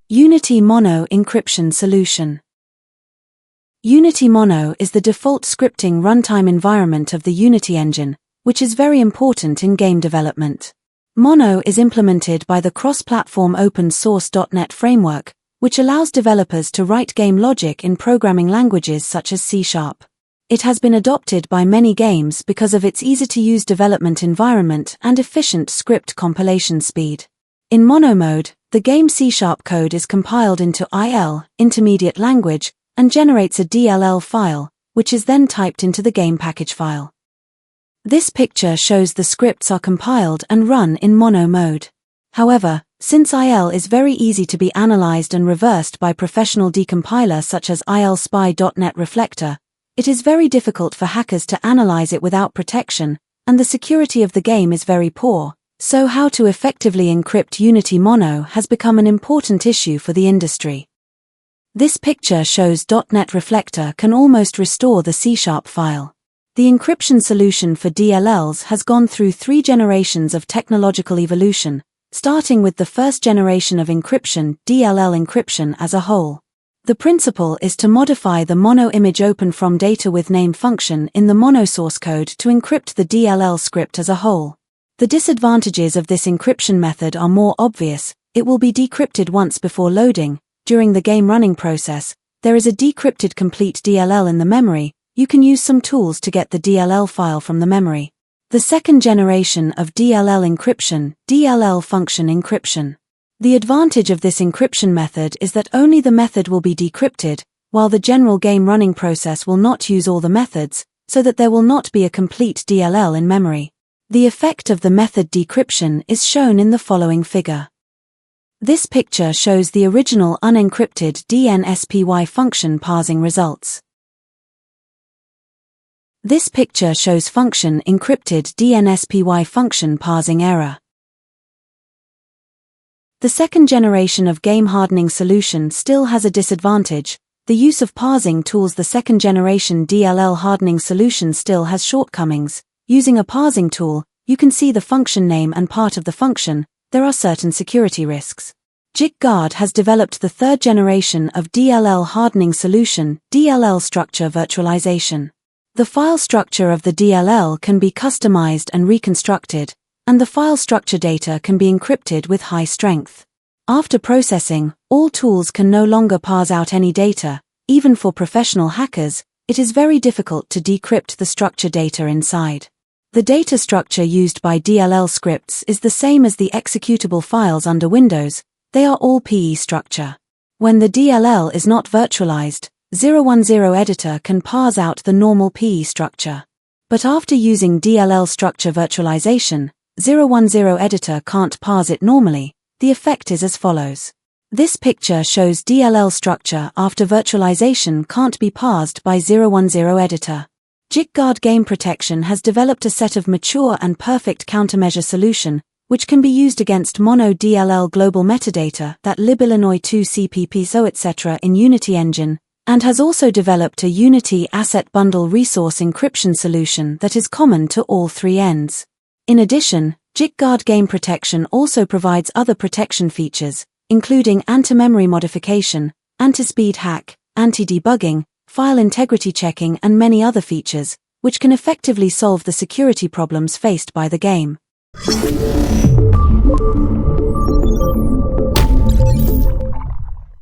Unity Mono Encryption Solution. Unity Mono is the default scripting runtime environment of the Unity engine, which is very important in game development. Mono is implemented by the cross-platform open-source .NET framework, which allows developers to write game logic in programming languages such as C#. It has been adopted by many games because of its easy-to-use development environment and efficient script compilation speed. In Mono mode, the game C# code is compiled into IL, intermediate language, and generates a DLL file, which is then typed into the game package file. This picture shows the scripts are compiled and run in Mono mode. However, since IL is very easy to be analyzed and reversed by professional decompiler such as ILSpy.NET Reflector, it is very difficult for hackers to analyze it without protection, and the security of the game is very poor. So how to effectively encrypt Unity Mono has become an important issue for the industry. This picture shows .NET Reflector can almost restore the C# file. The encryption solution for DLLs has gone through 3 generations of technological evolution, starting with the first generation of encryption, DLL encryption as a whole. The principle is to modify the Mono image open from data with name function in the Mono source code to encrypt the DLL script as a whole. The disadvantages of this encryption method are more obvious. It will be decrypted once before loading. During the game running process, there is a decrypted complete DLL in the memory. You can use some tools to get the DLL file from the memory. The second generation of DLL encryption, DLL function encryption. The advantage of this encryption method is that only the method will be decrypted, while the general game running process will not use all the methods, so that there will not be a complete DLL in memory. The effect of the method decryption is shown in the following figure. This picture shows the original unencrypted DNSPY function parsing results. This picture shows function encrypted DNSPY function parsing error. The second generation of game hardening solution still has a disadvantage. The use of parsing tools. The second generation DLL hardening solution still has shortcomings. Using a parsing tool, you can see the function name and part of the function. There are certain security risks. JikGuard has developed the third generation of DLL hardening solution, DLL structure virtualization. The file structure of the DLL can be customized and reconstructed, and the file structure data can be encrypted with high strength. After processing, all tools can no longer parse out any data. Even for professional hackers, it is very difficult to decrypt the structure data inside. The data structure used by DLL scripts is the same as the executable files under Windows. They are all PE structure. When the DLL is not virtualized, 010 editor can parse out the normal PE structure. But after using DLL structure virtualization, 010 editor can't parse it normally. The effect is as follows. This picture shows DLL structure after virtualization can't be parsed by 010 editor. JikGuard Game Protection has developed a set of mature and perfect countermeasure solution, which can be used against Mono DLL global metadata that libIllinois 2 CPP so etc. in Unity engine, and has also developed a Unity Asset Bundle resource encryption solution that is common to all 3 ends. In addition, JikGuard Game Protection also provides other protection features, including anti-memory modification, anti-speed hack, anti-debugging, file integrity checking and many other features, which can effectively solve the security problems faced by the game.